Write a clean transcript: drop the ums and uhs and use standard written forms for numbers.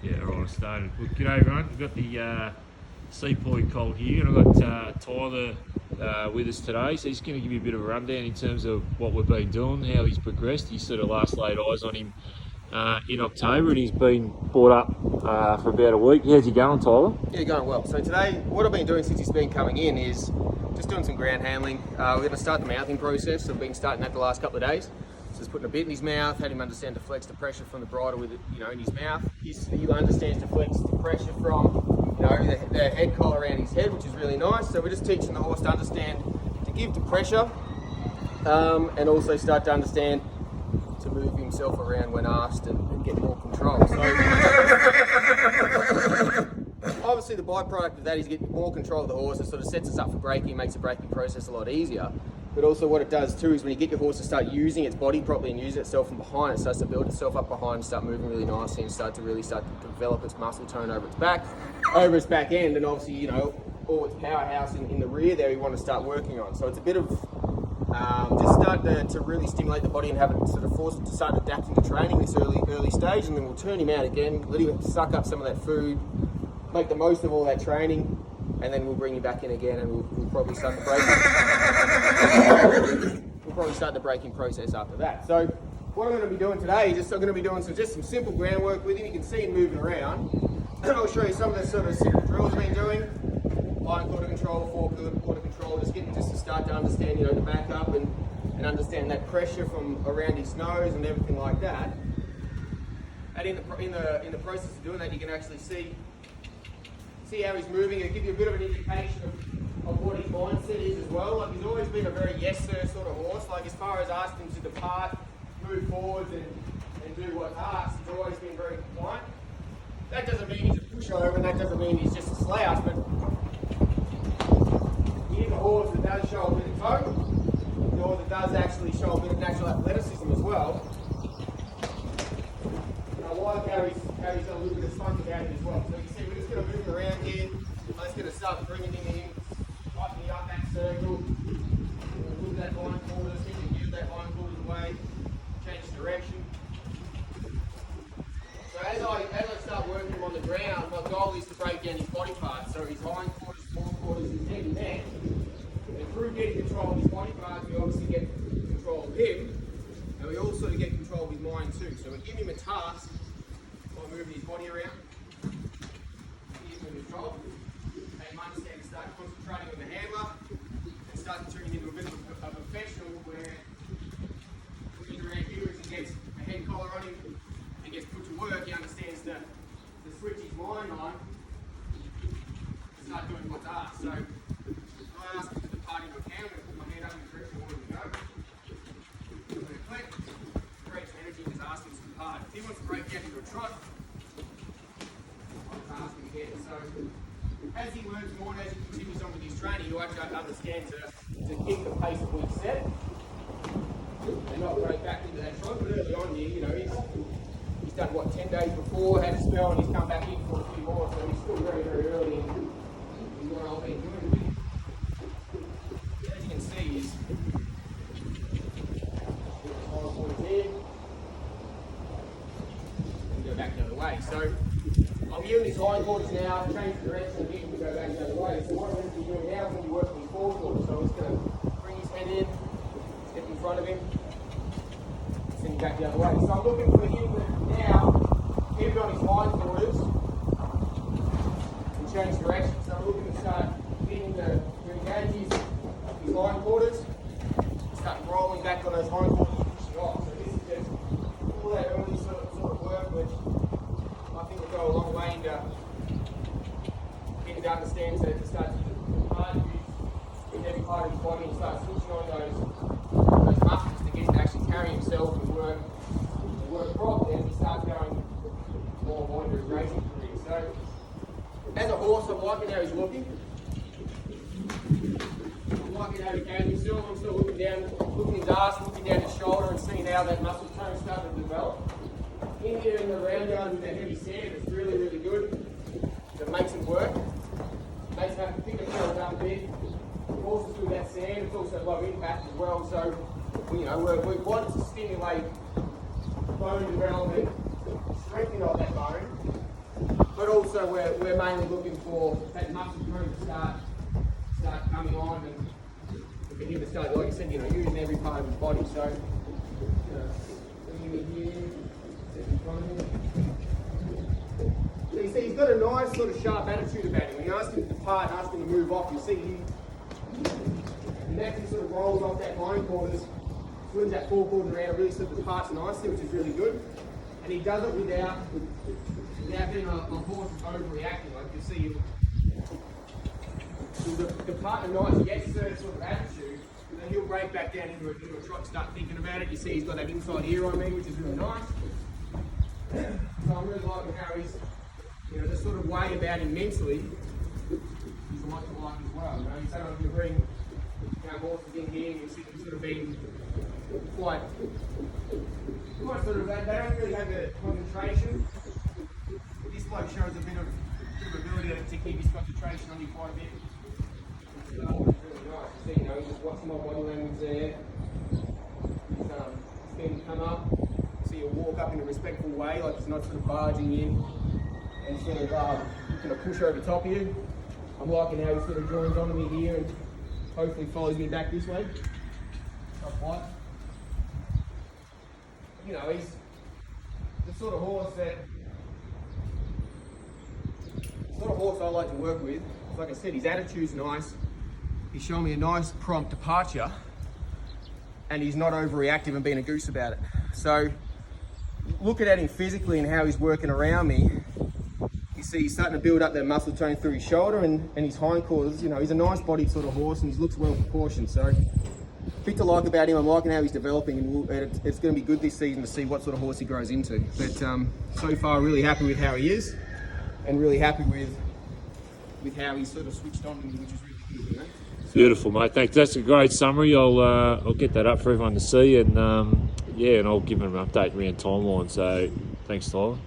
Yeah, right, I started. Look, g'day everyone. We've got the Sepoy colt here, and I've got Tyler with us today. So he's going to give you a bit of a rundown in terms of what we've been doing, how he's progressed. He sort of last laid eyes on him in October, and he's been brought up for about a week. How's he going, Tyler? Yeah, going well. So today, what I've been doing since he's been coming in is just doing some ground handling. We're going to start the mouthing process. So we've been starting that the last couple of days. So just putting a bit in his mouth, had him understand to flex the pressure from the bridle with it, in his mouth. He understands to flex the pressure from, the head collar around his head, which is really nice. So we're just teaching the horse to understand to give the pressure, and also start to understand to move himself around when asked and get more control. So obviously the byproduct of that is getting more control of the horse. It sort of sets us up for braking, makes the braking process a lot easier. But also what it does too is when you get your horse to start using its body properly and use itself from behind, it starts to build itself up behind and start moving really nicely and start to develop its muscle tone over its back end, and obviously, all its powerhouse in the rear there we want to start working on. So it's a bit of just start to really stimulate the body and have it sort of force it to start adapting to training this early stage, and then we'll turn him out again, let him suck up some of that food, make the most of all that training, and then we'll bring him back in again, and we'll probably start the braking. We'll probably start the braking process after that. So what I'm going to be doing today is I'm going to be doing some simple groundwork with him. You can see him moving around. I'll show you some of the sort of simple drills I've been doing. Line quarter control, quarter control, just to start to understand, the back up and understand that pressure from around his nose and everything like that. And in the process of doing that, you can actually see how he's moving. It'll give you a bit of an indication of what his mindset is as well. Like, he's always been a very yes sir sort of horse. Like, as far as asking him to depart, move forwards and do what's asked, he's always been very compliant. That doesn't mean he's a pushover, and that doesn't mean he's just a slouch, but he is a horse that does show a bit of toe, the horse that does actually show a bit of natural athleticism as well. And I like how he's got a little bit of spunk about him as well. So you see, we're just going to move him around here. I'm just going to start bringing him in, tightening up that circle, move that hind quarters, he can use that hind quarters away, change direction. So as I start working him on the ground, my goal is to break down his body parts. So his hind quarters, forequarters, his head and neck. And through getting control of his body parts, we obviously get control of him, and we also get control of his mind too. So we give him a task by moving his body around, give him control, and him understand to start concentrating on the handler, and start to turn him into a bit of a professional where looking around here as he gets a head collar on him and gets put to work, he understands to switch his mind on and start doing what's asked. So if I ask him to depart into a can, I'm going to put my hand up in the direction I want him to go. I'm going to click, breaks energy, and just ask him to depart. If he wants to break down into a trot, I'll just ask him again. So as he learns more and as he continues on with his training, he'll actually understand to keep the pace that we've set and not break back into that trot. But early on here, he's done 10 days before, had a spell, and he's come back in for a few more, so he's still very, very early in what I've been doing with him. As you can see, is and go back the other way. So I'm using his hind quarters now, change the direction of him to go back the other way. So what I'm going to be doing now is going to be working his forequarters. So I'm just going to bring his head in, step in front of him, send him back the other way. So I'm looking for him now, keep it on his hind quarters and change direction. So I'm looking to start getting to engage his hind quarters, start rolling back on those hind quarters and pushing off. So this is just all that early sort of work, which I think will go a long way into getting to understand to start to use every part of his body and start switching on those muscles to get him to actually carry himself and work properly as he starts going more into his racing career. So as a horse, I'm liking how he's looking. I'm liking how he carries himself. I'm still looking his ass, looking down his shoulder and seeing how that muscle tone starting to develop. In here in the round yard with that heavy sand, it's really, really good. It makes him work. Makes him have to pick himself up a bit. Also through that sand, it's also low impact as well. So, we want to stimulate bone development, strengthening of that bone, also we're mainly looking for that muscle tone to start coming on, and for him to start, like I said, using every part of his body. So, bring him in here, sit in front of him. So you see, he's got a nice sort of sharp attitude about him. When you ask him to depart and ask him to move off, you see he naturally sort of rolls off that hindquarters, swings that forequarters around, and really sort of departs nicely, which is really good. And he does it without being a horse that's overreacting. Like you see him, the partner nice, he gets a certain sort of attitude, and then he'll break back down into a trot and start thinking about it. You see he's got that inside ear on me, which is really nice. So I'm really liking how he's, the sort of way about him mentally, he's a lot to like as well. You sometimes you bring horses in here, and you see them sort of being quite sort of, they don't really have the concentration. This bloke shows a bit of ability to keep his concentration on you quite a bit. It's really nice. You see, just watching my body language there. He's seeing him come up. See he'll walk up in a respectful way, like he's not sort of barging in and sort of looking to push over top of you. I'm liking how he sort of joins onto me here and hopefully follows me back this way. Not quite. He's the sort of horse I like to work with. Like I said, his attitude's nice. He's showing me a nice prompt departure, and he's not overreactive and being a goose about it. So, looking at him physically and how he's working around me, you see he's starting to build up that muscle tone through his shoulder and his hindquarters. He's a nice bodied sort of horse, and he looks well proportioned. So, bit to like about him. I'm liking how he's developing, and it's going to be good this season to see what sort of horse he grows into. But so far, really happy with how he is, and really happy with how he's sort of switched on, which is really good. Beautiful, mate. Thanks. That's a great summary. I'll get that up for everyone to see, and and I'll give them an update around timeline. So thanks, Tyler.